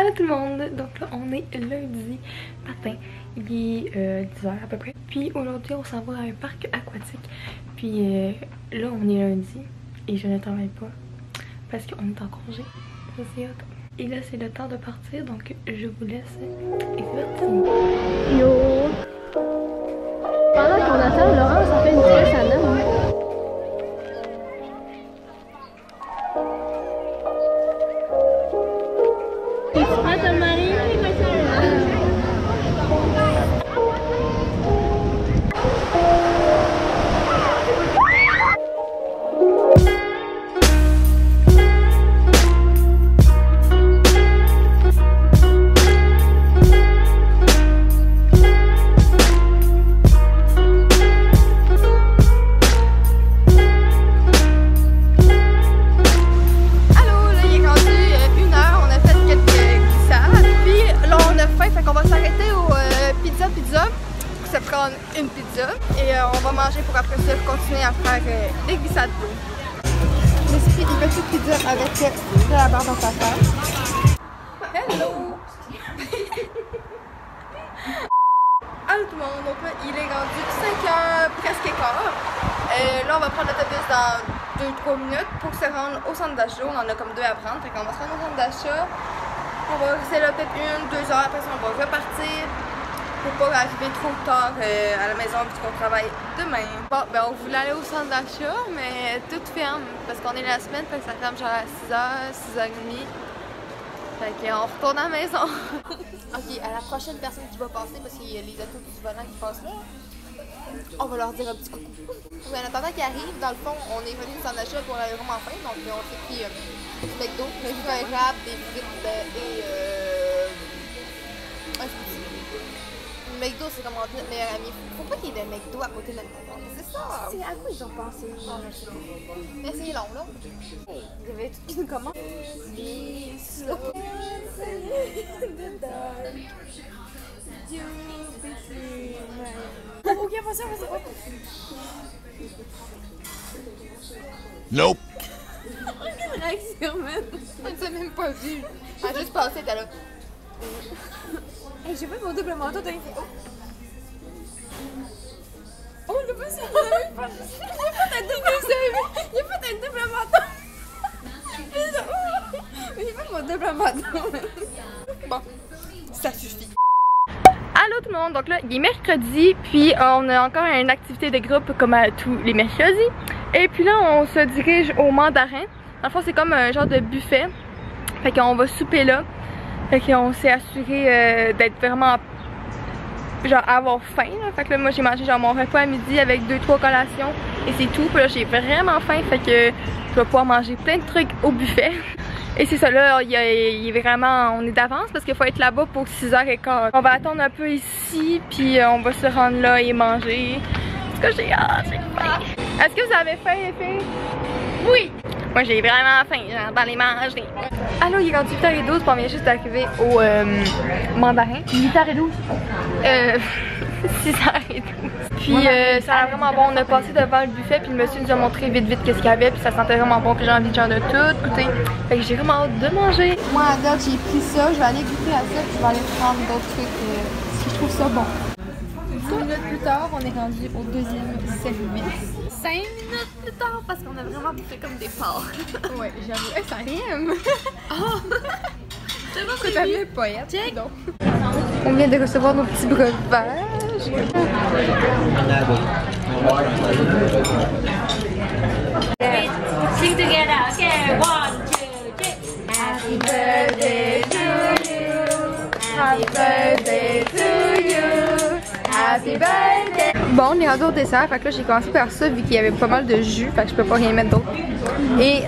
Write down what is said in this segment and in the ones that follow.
Allô tout le monde! Donc là on est lundi matin, il est 10h à peu près. Puis aujourd'hui on s'en va à un parc aquatique. Puis là on est lundi et je ne travaille pas parce qu'on est en congé. Ça c'est hot. Et là c'est le temps de partir donc je vous laisse et c'est parti! Yo! Pendant qu'on attend, Laurent ça fait une tresse à l'âme. Une pizza et on va manger pour après ça continuer à faire des glissades d'eau. L'esprit il veut une pizza avec de la barbe en papa. Hello! Allô tout le monde, donc là il est rendu 5h presque quart. Là on va prendre l'autobus dans 2-3 minutes pour se rendre au centre d'achat. On en a comme 2 à prendre, fait qu'on va se rendre au centre d'achat. On va rester là peut-être 1-2 heures, après ça on va repartir. Pour pas arriver trop tard à la maison puisqu'on travaille demain. Bon, ben on voulait aller au centre d'achat, mais tout ferme parce qu'on est la semaine, fait que ça ferme genre à 6h, 6h30. Fait qu'on retourne à la maison. Ok, à la prochaine personne qui va passer, parce qu'il y a les autos du volant qui passent là, on va leur dire un petit coucou. En attendant qu'ils arrivent, dans le fond, on est venu au centre d'achat pour aller vraiment faim, donc on s'est pris du McDo, on a vu un wrap, des frites et un smoothie. McDo, c'est comme notre meilleur ami. Faut pas qu'il y ait de McDo à côté de notre maison. C'est ça. C'est à quoi ils ont pensé? Mais c'est long, là. Il y avait toute une commande. Ok, pas ça, pas ça. Nope. Quelle réaction, man. On ne s'est même pas vu. Elle a juste passé, t'es là. Hey, j'ai pas mon double manteau, t'as fait. Oh, le pas ça! Il a pas ta double manteau! J'ai pas mon double manteau! Bon, ça suffit. Allô tout le monde, donc là il est mercredi, puis on a encore une activité de groupe comme à tous les mercredis. Et puis là on se dirige au Mandarin. Dans le fond c'est comme un genre de buffet. Fait qu'on va souper là. Fait qu'on s'est assuré d'être vraiment genre avoir faim là. Fait que là moi j'ai mangé genre mon repas à midi avec 2-3 collations et c'est tout. Puis là j'ai vraiment faim, fait que je vais pouvoir manger plein de trucs au buffet. Et c'est ça là, il est vraiment, on est d'avance parce qu'il faut être là-bas pour 6h15. On va attendre un peu ici, puis on va se rendre là et manger. En tout cas j'ai hâte, j'ai faim. Est-ce que vous avez faim les filles? Oui! Moi j'ai vraiment faim, j'entends les manger. Allô, il est rendu 8h12, puis on vient juste d'arriver au Mandarin. 8h12? 6h12. Puis ça a l'air vraiment bon, on a passé devant le buffet, puis le monsieur nous a montré vite vite qu'est-ce qu'il y avait, puis ça sentait vraiment bon, puis j'ai envie de genre de tout goûter. Fait que j'ai vraiment hâte de manger. Moi à date j'ai pris ça, je vais aller goûter à ça, puis je vais aller prendre d'autres trucs si je trouve ça bon. 10 minutes plus tard, on est rendu au deuxième service. 5 minutes plus tard parce qu'on a vraiment bouffé comme des porcs. Ouais, j'avoue. Hey, ça rime! Oh! C'est bon, c'est pas poète. Check! Donc. On vient de recevoir nos petits breuvages. Sing together, okay, 1, 2, 3. Happy birthday to you. Happy birthday to you. Happy birthday. Bon, on est rendu au dessert, fait que là j'ai commencé par ça vu qu'il y avait pas mal de jus, fait que je peux pas rien mettre d'autre. Et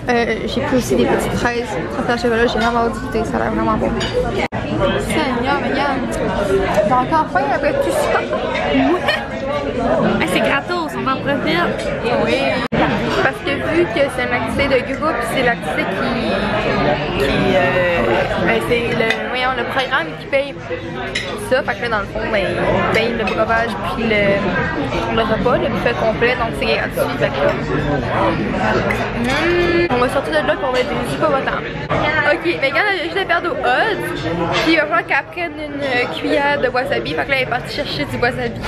j'ai pris aussi des petites fraises à chocolat, j'ai vraiment hâte de goûter, ça a l'air vraiment bon. Seigneur, mais regarde, j'ai encore faim après tout ça. Ouais. Hey, c'est gratos, on va en profiter. Oui. Parce que vu que c'est une activité de groupe, c'est l'activité c'est le programme qui paye ça. Fait que là, dans le fond, ben, il paye le breuvage puis le repas, le buffet complet, donc c'est gratuit. Fait que on va sortir de là pour être des hippopotams. Ok, Megan a juste à perdre au odds. Puis il va falloir qu'elle prenne une cuillère de wasabi. Fait que là, elle est partie chercher du wasabi.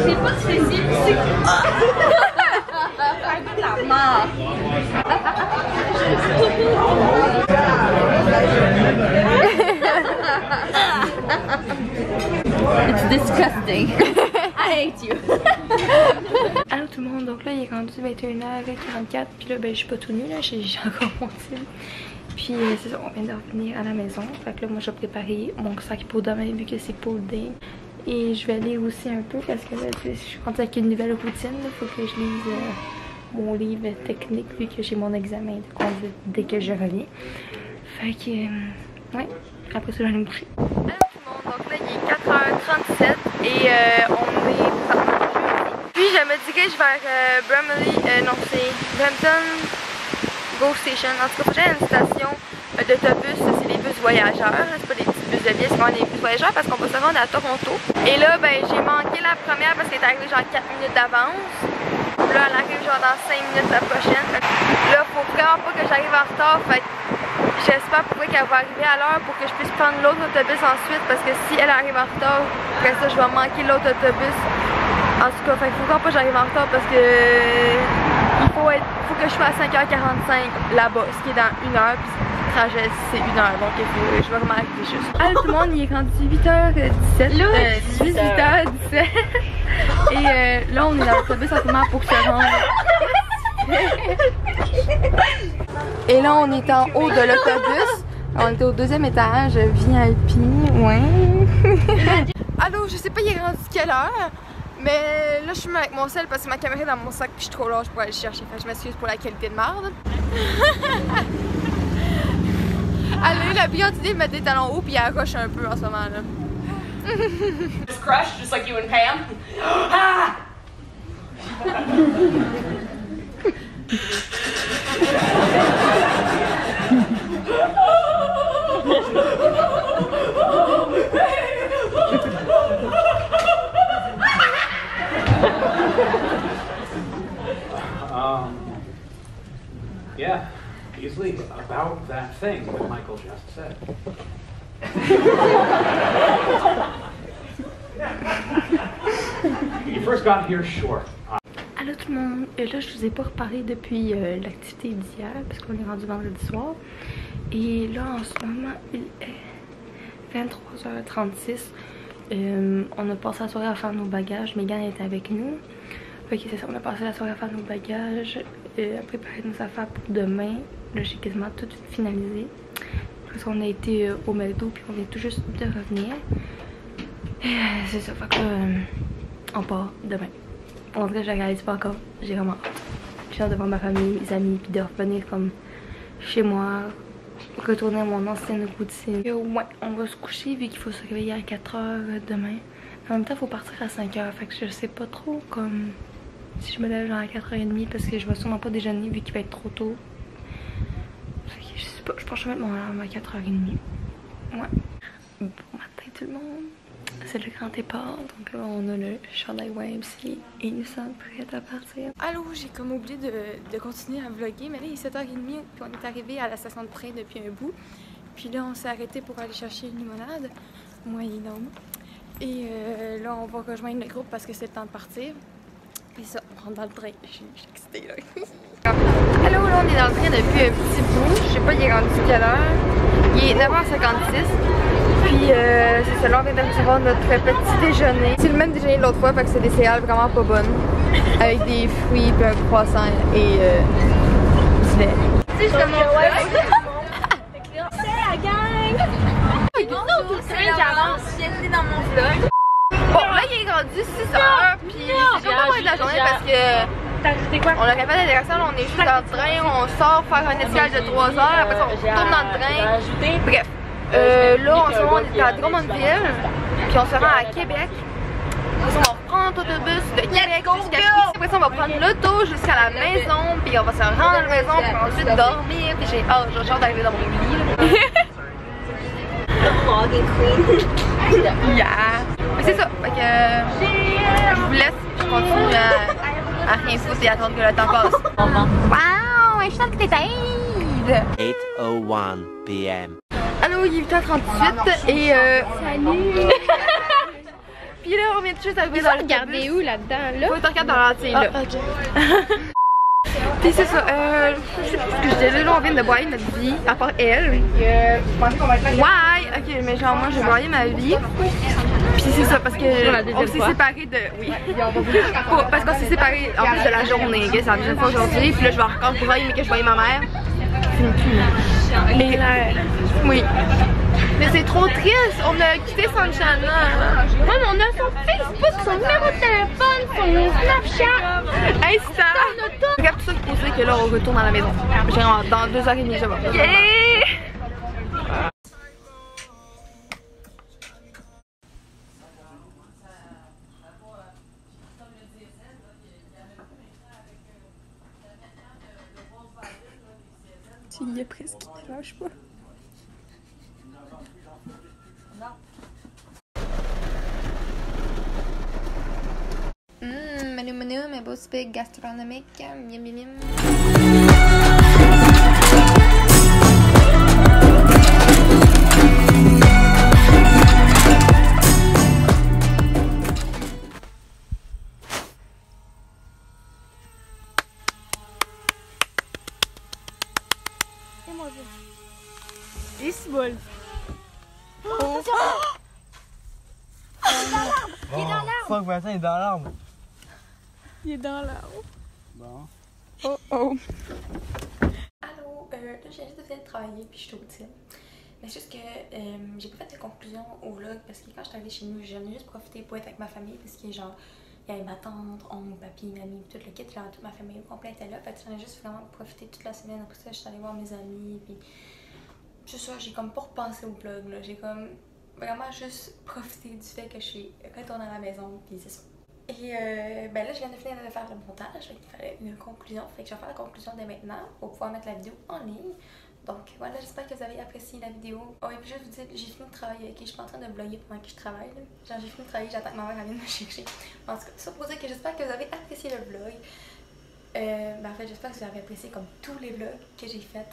C'est pas spécifique, c'est un peu de la mort. It's disgusting. I hate you. Allô tout le monde, donc là il est rendu 21h44, puis là ben je suis pas tout nue là, j'ai encore mon team. Puis c'est ça, on vient de revenir à la maison, fait que là moi j'ai préparé mon sac pour demain vu que c'est pour le day. Et je vais lire aussi un peu parce que là je suis rendue avec une nouvelle routine, il faut que je lise mon livre technique vu que j'ai mon examen de conduite dès que je reviens. Fait que ouais, après ça je vais aller me coucher. Allô tout le monde, donc là il est 4h37 et on est puis je me dirige vers Bramley, non c'est Brampton Go Station. En tout cas, j'ai une station d'autobus, c'est les bus voyageurs, c'est pas des petits bus de vie, c'est vraiment des bus voyageurs parce qu'on va se rendre à Toronto. Et là, ben j'ai manqué la première parce qu'elle est arrivée genre 4 minutes d'avance. Là, elle arrive genre dans 5 minutes la prochaine. Là, faut vraiment pas que j'arrive en retard, fait j'espère pour qu'elle va arriver à l'heure pour que je puisse prendre l'autre autobus ensuite parce que si elle arrive en retard, après ça, je vais manquer l'autre autobus. En tout cas, il faut vraiment pas que j'arrive en retard parce que il faut que je sois à 5h45 là-bas, ce qui est dans 1 heure, puis le trajet c'est 1 heure, donc je vais vraiment arriver juste. Allô tout le monde, il est rendu 8h17, 18h17 et là on est dans l'autobus en ce moment pour se rendre. Et là on est en haut de l'autobus, on était au 2e étage, VIP, ouais. Allô, je sais pas il est rendu quelle heure. Mais là je suis avec mon sel parce que ma caméra est dans mon sac puis je suis trop large pour aller chercher. Fait que je m'excuse pour la qualité de merde. Elle a eu la brillante idée de mettre des talons hauts puis elle rush un peu en ce moment là. Just crush, just like you and Pam. Ah! Yeah, easily about that thing that Michael just said. You first got here, sure. Allô tout le monde, là je vous ai pas reparlé depuis l'activité d'hier parce qu'on est rendu vendredi soir. Et là en ce moment il est 23h36. On a passé la soirée à faire nos bagages, Megan était avec nous. Ok, c'est ça, on a passé la soirée à faire nos bagages, à préparer nos affaires pour demain. Là j'ai quasiment tout finalisé. Parce qu'on a été au McDo puis on vient tout juste de revenir. C'est ça, fait que on part demain. En tout cas je la réalise pas encore, j'ai vraiment hâte. J'ai hâte de voir ma famille, mes amis puis de revenir comme chez moi. Retourner à mon ancienne routine. Ouais, on va se coucher vu qu'il faut se réveiller à 4h demain. En même temps, il faut partir à 5h. Fait que je sais pas trop comme si je me lève genre à 4h30 parce que je vais sûrement pas déjeuner vu qu'il va être trop tôt. Fait que je sais pas, je pense que je vais mettre mon alarme à 4h30. Ouais. Bon matin tout le monde. C'est le grand départ. Donc là, on a le chandail YMCA et nous sommes prêts à partir. Allô, j'ai comme oublié de continuer à vlogger, mais là il est 7h30 puis on est arrivé à la station de train depuis un bout. Puis là on s'est arrêté pour aller chercher une limonade, moi et l'homme. Et là on va rejoindre le groupe parce que c'est le temps de partir. Et ça, on rentre dans le train, je suis excitée là. Allô, là on est dans le train depuis un petit bout, je sais pas il est rendu quelle heure. Il est 9h56. Puis c'est ça, là on vient de recevoir notre petit déjeuner. C'est le même déjeuner de l'autre fois, fait que c'est des céréales vraiment pas bonnes. Avec des fruits, puis un croissant et du lait. Tu sais, je te montre là. C'est la gang! Bonjour, c'est j'avance, j'ai dans mon vlog. Bon, là il est rendu 6h, puis c'est pas de la journée parce que on a fait l'intégration, on est juste dans le train, on sort faire un escale de 3h, après on retourne dans le train. Bref. Là, en ce moment, on est à Drummondville, puis on se rend à Québec. Après ça, on va prendre l'autobus de Québec jusqu'à Chicoutimi. Après ça, on va prendre l'auto jusqu'à la maison, puis on va se rendre à la maison pour ensuite dormir. Puis j'ai hâte d'arriver dans mon lit. Yeah! Mais c'est ça, fait que je vous laisse, je continue à rien foutre et attendre que le temps passe. Wow! Je sens que t'es aide! 8:01 p.m. Allô, il est 8h38 et salut! Puis là, on vient tout juste d'arriver dans le Regardez où là-dedans, là? Faut que tu regardes dans l'entier, là. Ok. Puis c'est ça, je sais plus ce que je disais, là, on vient de broyer notre vie, à part elle. Ouais, ok, mais genre moi, j'ai broyé ma vie. Puis c'est ça, parce que on s'est séparés de... Oui. Parce qu'on s'est séparés en plus de la journée, c'est la deuxième fois aujourd'hui. Puis là, je vais encore broyer, mais que je voyais ma mère. Mais oui. Mais c'est trop triste, on a quitté Sunshine là. Ouais, mais on a son Facebook, son numéro de téléphone, son Snapchat. Hey, ça! Regarde tout ça pour dire que là, on retourne à la maison. Genre, dans 2h30, je vais. Yeah! Tu y es presque, lâche pas. Menu, mes beaux speaks gastronomiques. Miam, miam, miam. Fuck, Vincent est dans l'arbre. Il est dans l'arbre. Bon. Oh oh. Allô, là j'ai juste de finir de travailler puis je suis au team. Mais c'est juste que j'ai pas fait de conclusion au vlog parce que quand j'étais arrivée chez nous, j'en ai juste profité pour être avec ma famille parce que genre, il y avait ma tante, oncle, papy, mamie, tout le kit, genre toute ma famille au complet était là. Fait que j'en ai juste vraiment profité toute la semaine. Après ça, je suis allée voir mes amis puis c'est ça, j'ai comme pas repensé au vlog là. J'ai comme vraiment juste profité du fait que je suis retournée à la maison puis c'est ça. Et ben là, je viens de finir de faire le montage, il fallait une conclusion. Fait que je vais faire la conclusion dès maintenant pour pouvoir mettre la vidéo en ligne. Donc voilà, j'espère que vous avez apprécié la vidéo. Oh, et puis juste vous dire, j'ai fini de travailler, ok? Je suis pas en train de vlogger pendant que je travaille. Là. Genre j'ai fini de travailler, j'attends que ma mère vienne me chercher. En tout cas, ça pour dire que j'espère que vous avez apprécié le vlog. Ben en fait, j'espère que vous avez apprécié comme tous les vlogs que j'ai fait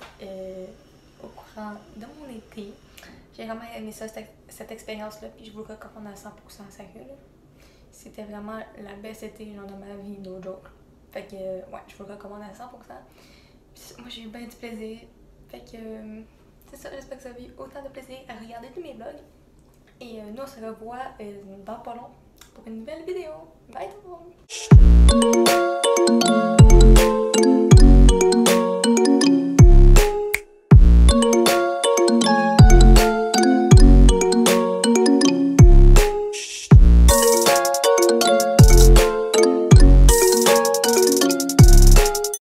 au courant de mon été. J'ai vraiment aimé ça, cette expérience-là, puis je vous le recommande à 100% sérieux. Là. C'était vraiment la best été genre, de ma vie, no joke. Fait que, ouais, je vous le recommande à 100%. Puis, moi, j'ai eu bien du plaisir. Fait que, c'est ça, j'espère que vous avez eu autant de plaisir à regarder tous mes vlogs. Et nous, on se revoit dans pas long pour une nouvelle vidéo. Bye tout le monde!